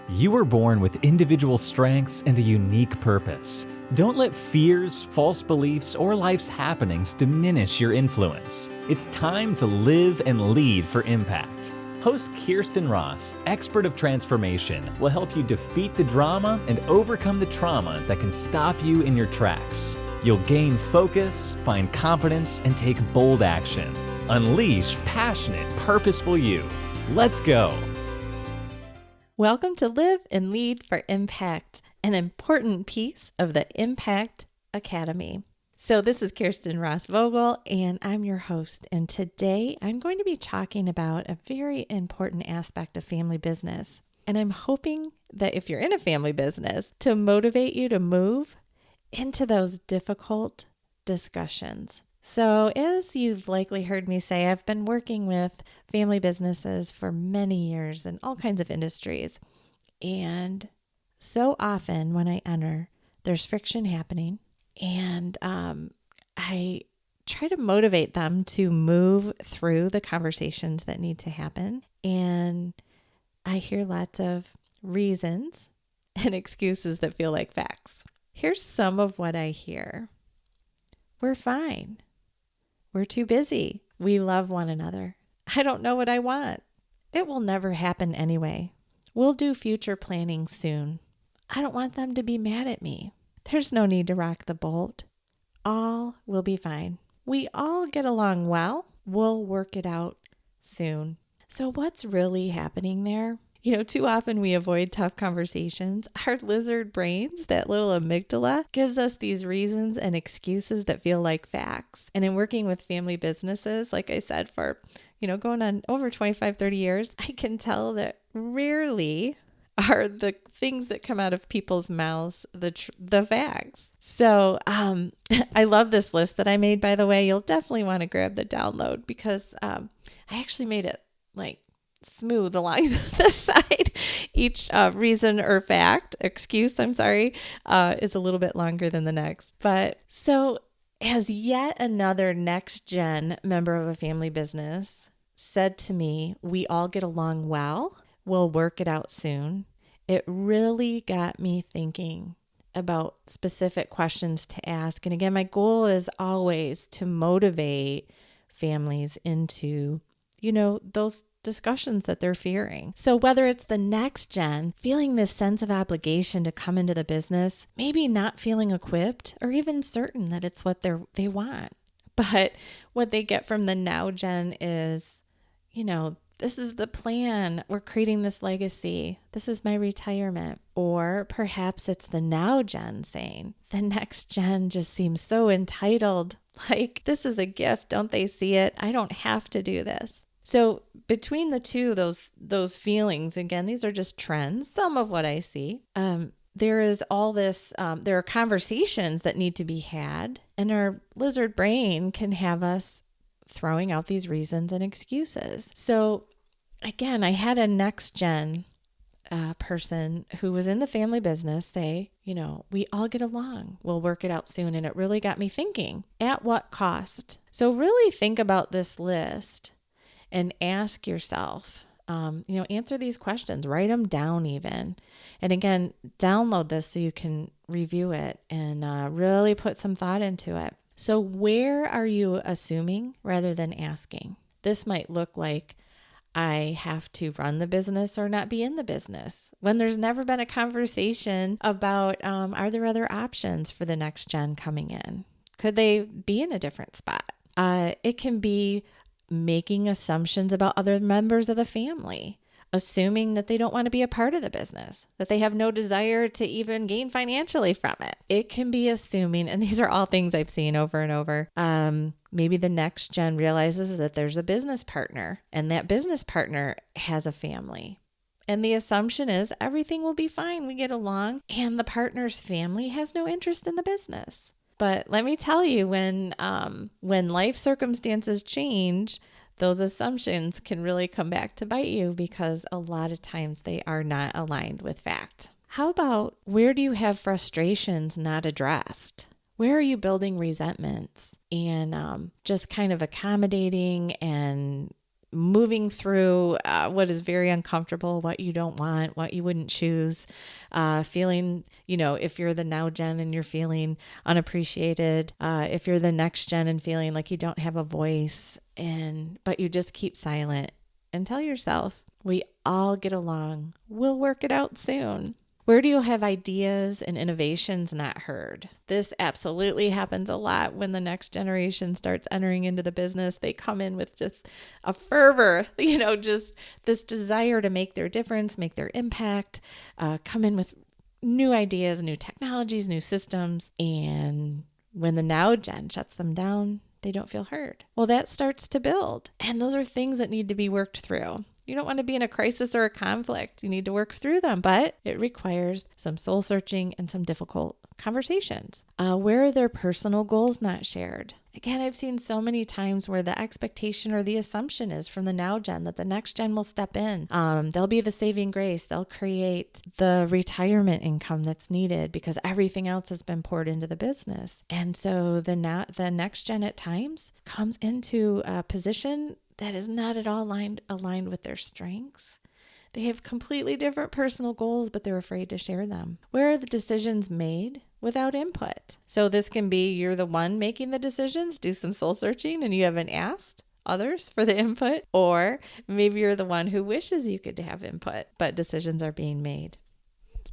You were born with individual strengths and a unique purpose. Don't let fears, false beliefs, or life's happenings diminish your influence. It's time to live and lead for impact. Host Kirsten Ross, expert of transformation, will help you defeat the drama and overcome the trauma that can stop you in your tracks. You'll gain focus, find confidence, and take bold action. Unleash passionate, purposeful you. Let's go. Welcome to Live and Lead for Impact, an important piece of the Impact Academy. So this is Kirsten Ross Vogel, and I'm your host. And today I'm going to be talking about a very important aspect of family business. And I'm hoping that if you're in a family business, to motivate you to move into those difficult discussions. So as you've likely heard me say, I've been working with family businesses for many years in all kinds of industries. And so often when I enter, there's friction happening. And I try to motivate them to move through the conversations that need to happen. And I hear lots of reasons and excuses that feel like facts. Here's some of what I hear. We're fine. We're too busy. We love one another. I don't know what I want. It will never happen anyway. We'll do future planning soon. I don't want them to be mad at me. There's no need to rock the boat. All will be fine. We all get along well. We'll work it out soon. So what's really happening there? Too often we avoid tough conversations. Our lizard brains, that little amygdala, gives us these reasons and excuses that feel like facts. And in working with family businesses, like I said, for, going on over 25, 30 years, I can tell that rarely are the things that come out of people's mouths the facts. So I love this list that I made, by the way. You'll definitely want to grab the download because I actually made it smooth along the side. Each reason or excuse, is a little bit longer than the next. But so as yet another next gen member of a family business said to me, we all get along well. We'll work it out soon. It really got me thinking about specific questions to ask. And again, my goal is always to motivate families into, those discussions that they're fearing. So whether it's the next gen feeling this sense of obligation to come into the business, maybe not feeling equipped or even certain that it's what they want. But what they get from the now gen is, this is the plan. We're creating this legacy. This is my retirement. Or perhaps it's the now gen saying, the next gen just seems so entitled. Like, this is a gift. Don't they see it? I don't have to do this. So between the two, those feelings, again, these are just trends, some of what I see. There is all this, there are conversations that need to be had, and our lizard brain can have us throwing out these reasons and excuses. So again, I had a next gen person who was in the family business say, we all get along. We'll work it out soon. And it really got me thinking, at what cost? So really think about this list and ask yourself, answer these questions, write them down even. And again, download this so you can review it and really put some thought into it. So where are you assuming rather than asking? This might look like I have to run the business or not be in the business when there's never been a conversation about, are there other options for the next gen coming in? Could they be in a different spot? It can be making assumptions about other members of the family, assuming that they don't want to be a part of the business, that they have no desire to even gain financially from it. It can be assuming, and these are all things I've seen over and over. Maybe the next gen realizes that there's a business partner and that business partner has a family. And the assumption is everything will be fine. We get along and the partner's family has no interest in the business. But let me tell you, when life circumstances change, those assumptions can really come back to bite you because a lot of times they are not aligned with fact. How about where do you have frustrations not addressed? Where are you building resentments and just kind of accommodating and moving through what is very uncomfortable, what you don't want, what you wouldn't choose, feeling, if you're the now gen and you're feeling unappreciated, if you're the next gen and feeling like you don't have a voice, but you just keep silent and tell yourself, we all get along. We'll work it out soon. Where do you have ideas and innovations not heard? This absolutely happens a lot when the next generation starts entering into the business. They come in with just a fervor, just this desire to make their difference, make their impact, come in with new ideas, new technologies, new systems. And when the now gen shuts them down, they don't feel heard. Well, that starts to build. And those are things that need to be worked through. You don't want to be in a crisis or a conflict. You need to work through them, but it requires some soul searching and some difficult conversations. Where are their personal goals not shared? Again, I've seen so many times where the expectation or the assumption is from the now gen that the next gen will step in. They'll be the saving grace. They'll create the retirement income that's needed because everything else has been poured into the business. And so the next gen at times comes into a position that is not at all aligned with their strengths. They have completely different personal goals, but they're afraid to share them. Where are the decisions made without input? So this can be you're the one making the decisions, do some soul searching, and you haven't asked others for the input. Or maybe you're the one who wishes you could have input, but decisions are being made.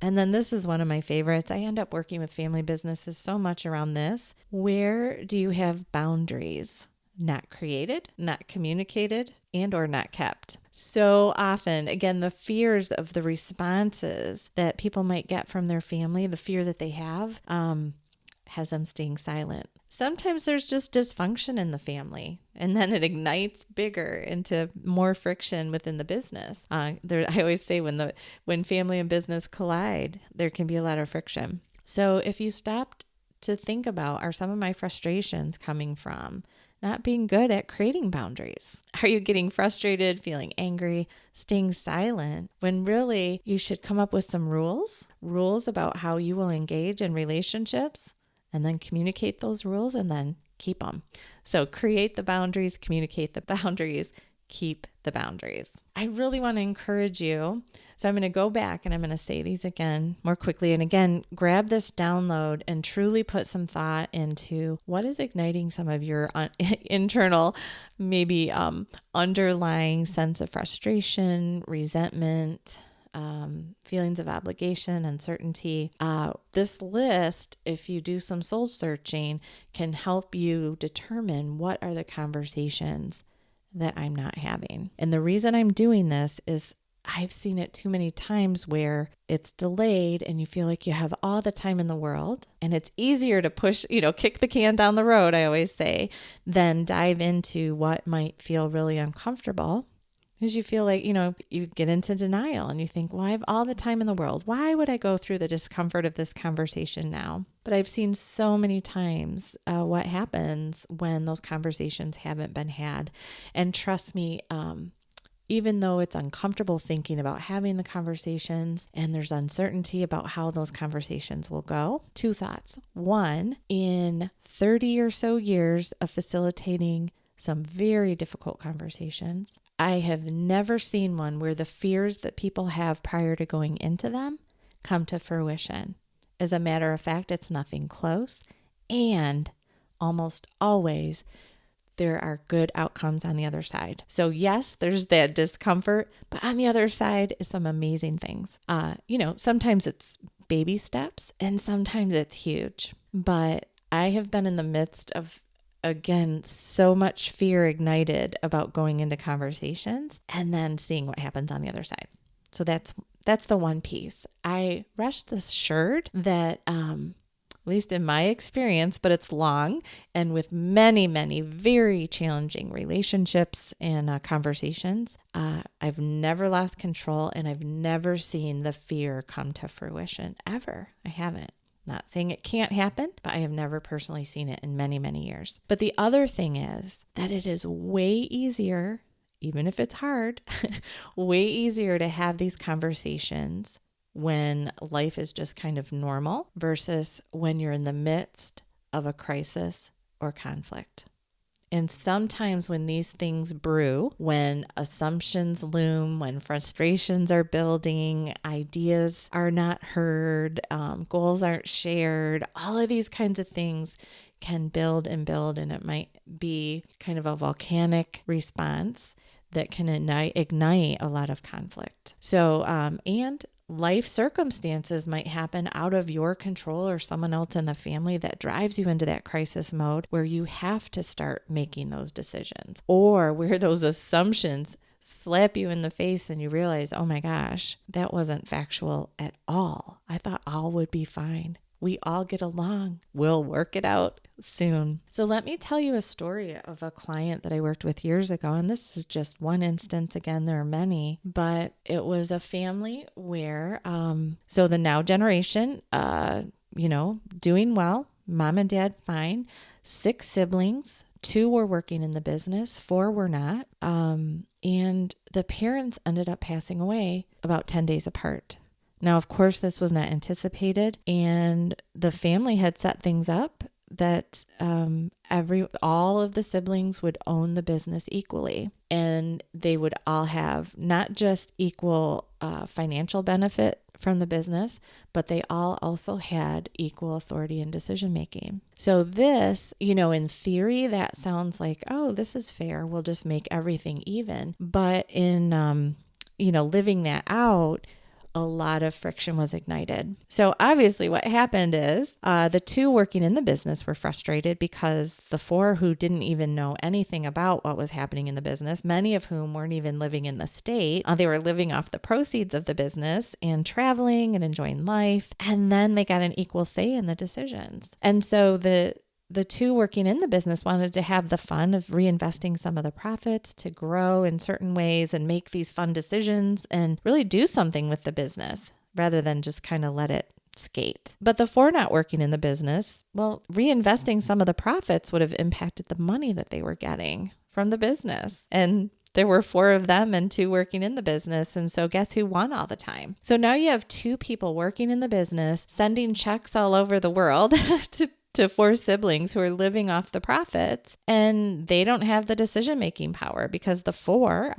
And then this is one of my favorites. I end up working with family businesses so much around this. Where do you have boundaries? Not created, not communicated, and or not kept. So often, again, the fears of the responses that people might get from their family, the fear that they have, has them staying silent. Sometimes there's just dysfunction in the family, and then it ignites bigger into more friction within the business. I always say when family and business collide, there can be a lot of friction. So if you stopped to think about, are some of my frustrations coming from not being good at creating boundaries? Are you getting frustrated, feeling angry, staying silent, when really you should come up with some rules about how you will engage in relationships, and then communicate those rules and then keep them. So create the boundaries, communicate the boundaries, keep the boundaries. I really want to encourage you. So I'm going to go back and I'm going to say these again more quickly. And again, grab this download and truly put some thought into what is igniting some of your internal, maybe underlying sense of frustration, resentment, feelings of obligation, uncertainty. This list, if you do some soul searching, can help you determine what are the conversations that I'm not having. And the reason I'm doing this is I've seen it too many times where it's delayed and you feel like you have all the time in the world, and it's easier to push, kick the can down the road, I always say, than dive into what might feel really uncomfortable. Because you feel like, you get into denial and you think, well, I have all the time in the world. Why would I go through the discomfort of this conversation now? But I've seen so many times what happens when those conversations haven't been had. And trust me, even though it's uncomfortable thinking about having the conversations and there's uncertainty about how those conversations will go, two thoughts. One, in 30 or so years of facilitating some very difficult conversations, I have never seen one where the fears that people have prior to going into them come to fruition. As a matter of fact, it's nothing close, and almost always there are good outcomes on the other side. So yes, there's that discomfort, but on the other side is some amazing things. Sometimes it's baby steps and sometimes it's huge, but I have been in the midst of, again, so much fear ignited about going into conversations and then seeing what happens on the other side. So that's the one piece. I rest assured that, at least in my experience, but it's long and with many, many very challenging relationships and conversations, I've never lost control and I've never seen the fear come to fruition ever. I haven't. Not saying it can't happen, but I have never personally seen it in many, many years. But the other thing is that it is way easier, even if it's hard, way easier to have these conversations when life is just kind of normal versus when you're in the midst of a crisis or conflict. And sometimes when these things brew, when assumptions loom, when frustrations are building, ideas are not heard, goals aren't shared, all of these kinds of things can build and build, and it might be kind of a volcanic response that can ignite a lot of conflict. So, and life circumstances might happen out of your control or someone else in the family that drives you into that crisis mode where you have to start making those decisions, or where those assumptions slap you in the face and you realize, oh my gosh, that wasn't factual at all. I thought all would be fine. We all get along. We'll work it out soon. So let me tell you a story of a client that I worked with years ago. And this is just one instance. Again, there are many, but it was a family where, so the now generation, doing well, mom and dad, fine, 6 siblings, 2 were working in the business, 4 were not. And the parents ended up passing away about 10 days apart. Now, of course, this was not anticipated, and the family had set things up that all of the siblings would own the business equally, and they would all have not just equal financial benefit from the business, but they all also had equal authority in decision making. So this, in theory, that sounds like, oh, this is fair. We'll just make everything even. But in, living that out, a lot of friction was ignited. So obviously what happened is the 2 working in the business were frustrated because the 4 who didn't even know anything about what was happening in the business, many of whom weren't even living in the state, they were living off the proceeds of the business and traveling and enjoying life. And then they got an equal say in the decisions. And so the 2 working in the business wanted to have the fun of reinvesting some of the profits to grow in certain ways and make these fun decisions and really do something with the business rather than just kind of let it skate. But the 4 not working in the business, well, reinvesting some of the profits would have impacted the money that they were getting from the business. And there were 4 of them and 2 working in the business. And so guess who won all the time? So now you have 2 people working in the business, sending checks all over the world to 4 siblings who are living off the profits, and they don't have the decision-making power because the 4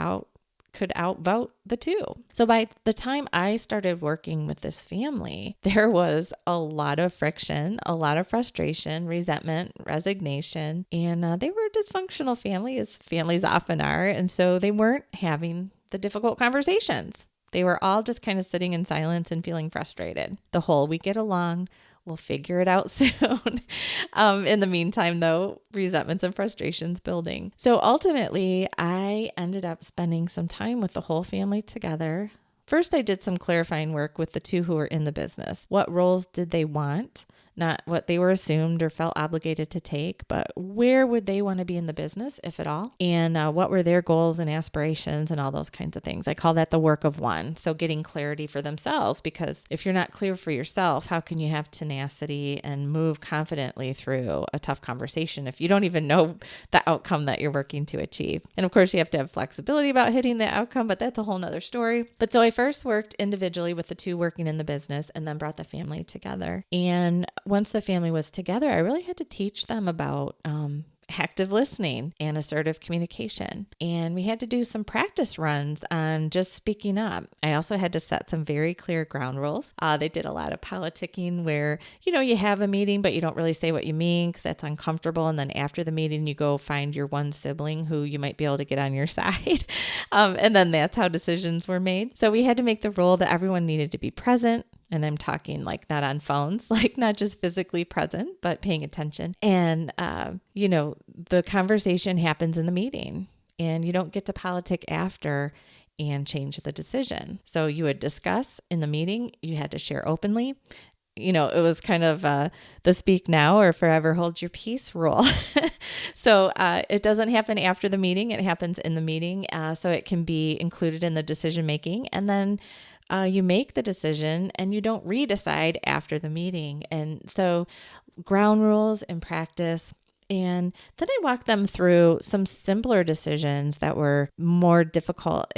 could outvote the 2. So by the time I started working with this family, there was a lot of friction, a lot of frustration, resentment, resignation, and they were a dysfunctional family, as families often are, and so they weren't having the difficult conversations. They were all just kind of sitting in silence and feeling frustrated. The whole, we get along, we'll figure it out soon. In the meantime, though, resentments and frustrations building. So ultimately, I ended up spending some time with the whole family together. First, I did some clarifying work with the 2 who were in the business. What roles did they want? Not what they were assumed or felt obligated to take, but where would they want to be in the business, if at all? And what were their goals and aspirations and all those kinds of things. I call that the work of one. So getting clarity for themselves, because if you're not clear for yourself, how can you have tenacity and move confidently through a tough conversation if you don't even know the outcome that you're working to achieve? And of course, you have to have flexibility about hitting the outcome, but that's a whole nother story. But so I first worked individually with the 2 working in the business and then brought the family together. And once the family was together, I really had to teach them about active listening and assertive communication. And we had to do some practice runs on just speaking up. I also had to set some very clear ground rules. They did a lot of politicking where, you have a meeting, but you don't really say what you mean because that's uncomfortable. And then after the meeting, you go find your one sibling who you might be able to get on your side. And then that's how decisions were made. So we had to make the rule that everyone needed to be present. And I'm talking like not on phones, like not just physically present, but paying attention. And, the conversation happens in the meeting and you don't get to politic after and change the decision. So you would discuss in the meeting, you had to share openly. It was kind of the speak now or forever hold your peace rule. So it doesn't happen after the meeting. It happens in the meeting. So it can be included in the decision making. And then you make the decision and you don't redecide after the meeting. And so ground rules in practice. And then I walked them through some simpler decisions that were more difficult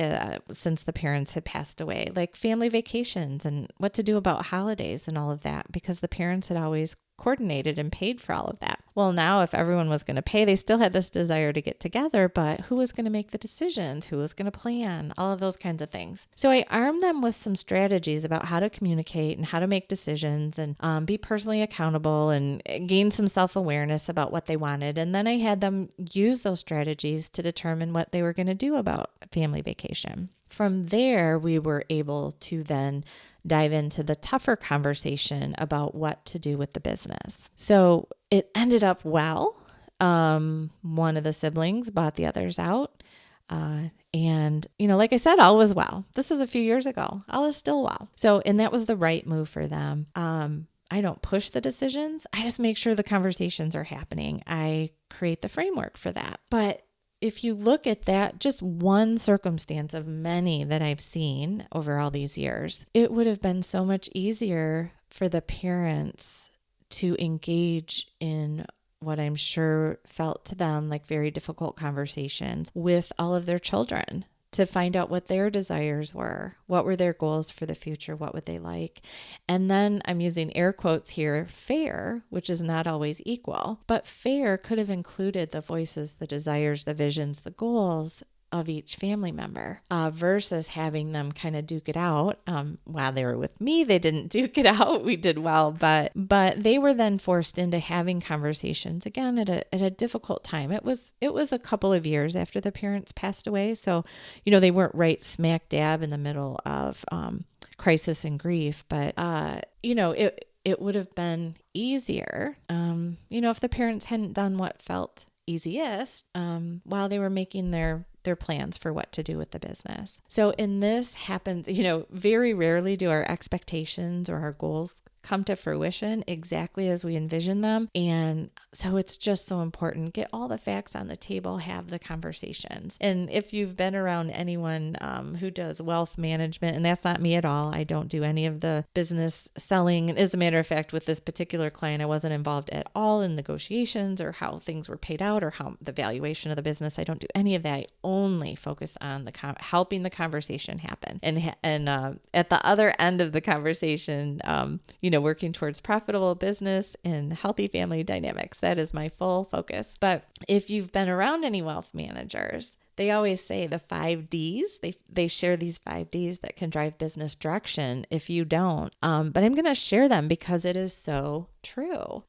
since the parents had passed away, like family vacations and what to do about holidays and all of that, because the parents had always coordinated and paid for all of that. Well, now if everyone was going to pay, they still had this desire to get together, but who was going to make the decisions? Who was going to plan? All of those kinds of things. So I armed them with some strategies about how to communicate and how to make decisions and be personally accountable and gain some self-awareness about what they wanted. And then I had them use those strategies to determine what they were going to do about family vacation. From there, we were able to then dive into the tougher conversation about what to do with the business. So it ended up well. One of the siblings bought the others out. And, like I said, all was well. This is a few years ago. All is still well. So, and that was the right move for them. I don't push the decisions. I just make sure the conversations are happening. I create the framework for that. But if you look at that, just one circumstance of many that I've seen over all these years, it would have been so much easier for the parents to engage in what I'm sure felt to them like very difficult conversations with all of their children to find out what their desires were, what were their goals for the future, what would they like. And then I'm using air quotes here, fair, which is not always equal, but fair could have included the voices, the desires, the visions, the goals of each family member versus having them kind of duke it out. While they were with me, they didn't duke it out. We did well, but they were then forced into having conversations again at a difficult time. It was a couple of years after the parents passed away. So, they weren't right smack dab in the middle of crisis and grief, but, it would have been easier, if the parents hadn't done what felt easiest while they were making their plans for what to do with the business. So in this happens, very rarely do our expectations or our goals come to fruition exactly as we envision them. And so it's just so important. Get all the facts on the table, have the conversations. And if you've been around anyone who does wealth management, and that's not me at all, I don't do any of the business selling. And as a matter of fact, with this particular client, I wasn't involved at all in negotiations or how things were paid out or how the valuation of the business. I don't do any of that. I only focus on helping the conversation happen. And at the other end of the conversation, working towards profitable business and healthy family dynamics. That is my full focus. But if you've been around any wealth managers, they always say the 5 Ds. They share these 5 Ds that can drive business direction if you don't. But I'm going to share them because it is so true.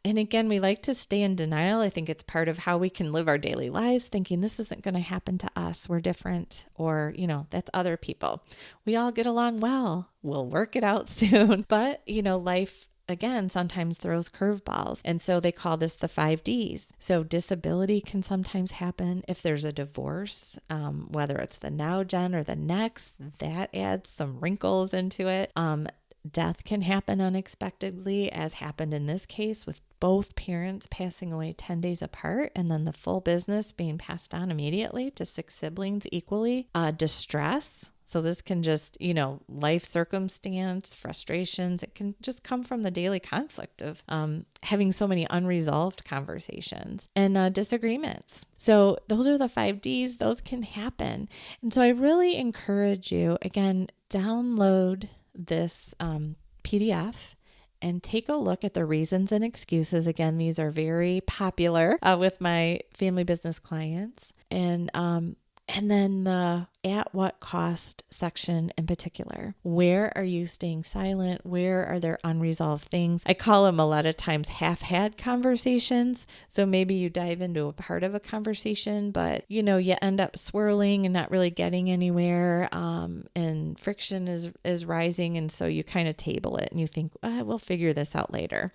And again, we like to stay in denial. I think it's part of how we can live our daily lives, thinking this isn't going to happen to us. We're different, or, that's other people. We all get along well. We'll work it out soon. But, life, again, sometimes throws curveballs. And so they call this the 5 Ds. So disability can sometimes happen if there's a divorce, whether it's the now gen or the next, that adds some wrinkles into it. Death can happen unexpectedly, as happened in this case with both parents passing away 10 days apart and then the full business being passed on immediately to 6 siblings equally. Distress. So this can just, life circumstance, frustrations. It can just come from the daily conflict of having so many unresolved conversations and disagreements. So those are the 5 Ds. Those can happen. And so I really encourage you, again, download this PDF and take a look at the reasons and excuses. Again, these are very popular with my family business clients. And then the at what cost section in particular. Where are you staying silent? Where are there unresolved things? I call them a lot of times half-had conversations. So maybe you dive into a part of a conversation, but you end up swirling and not really getting anywhere. And friction is rising. And so you kind of table it and you think, we'll figure this out later.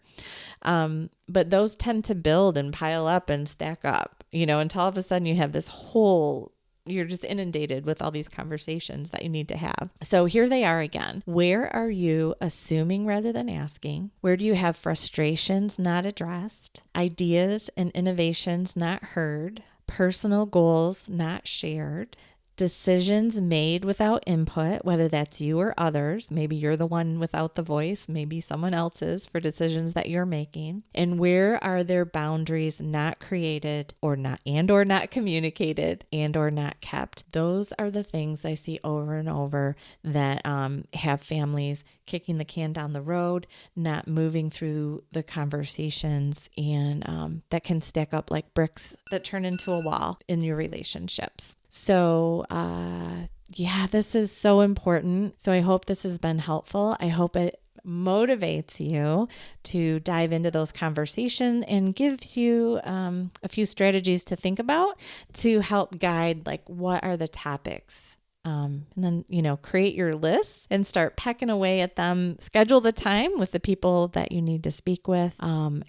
But those tend to build and pile up and stack up, until all of a sudden you have this whole you're just inundated with all these conversations that you need to have. So here they are again. Where are you assuming rather than asking? Where do you have frustrations not addressed? Ideas and innovations not heard? Personal goals not shared? decisions made without input, whether that's you or others. Maybe you're the one without the voice, maybe someone else is for decisions that you're making. And where are there boundaries not created or not communicated and or not kept? Those are the things I see over and over that have families kicking the can down the road, not moving through the conversations, and that can stack up like bricks that turn into a wall in your relationships. So, this is so important. So I hope this has been helpful. I hope it motivates you to dive into those conversations and gives you a few strategies to think about to help guide, like, what are the topics? And then, create your lists and start pecking away at them. Schedule the time with the people that you need to speak with.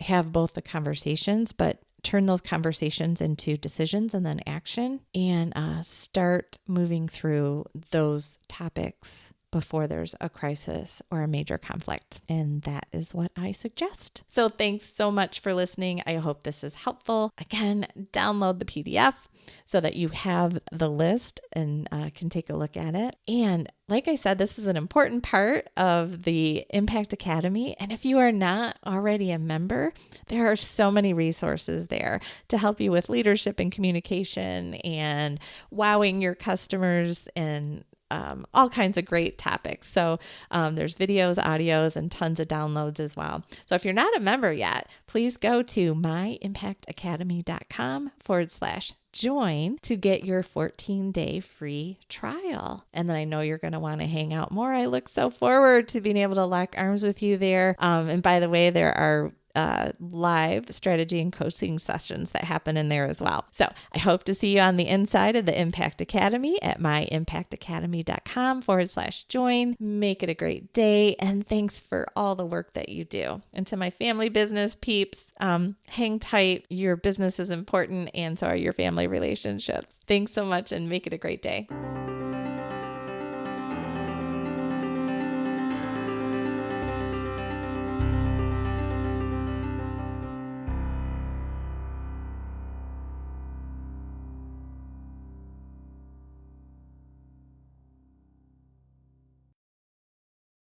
Have both the conversations, but turn those conversations into decisions and then action, and start moving through those topics before there's a crisis or a major conflict. And that is what I suggest. So thanks so much for listening. I hope this is helpful. Again, download the PDF so that you have the list and can take a look at it. And like I said, this is an important part of the Impact Academy. And if you are not already a member, there are so many resources there to help you with leadership and communication and wowing your customers and all kinds of great topics. So there's videos, audios, and tons of downloads as well. So if you're not a member yet, please go to myimpactacademy.com/join to get your 14-day free trial. And then I know you're going to want to hang out more. I look so forward to being able to lock arms with you there. And by the way, there are live strategy and coaching sessions that happen in there as well. So I hope to see you on the inside of the Impact Academy at myimpactacademy.com/join. Make it a great day. And thanks for all the work that you do. And to my family business peeps, hang tight. Your business is important, and so are your family relationships. Thanks so much, and make it a great day.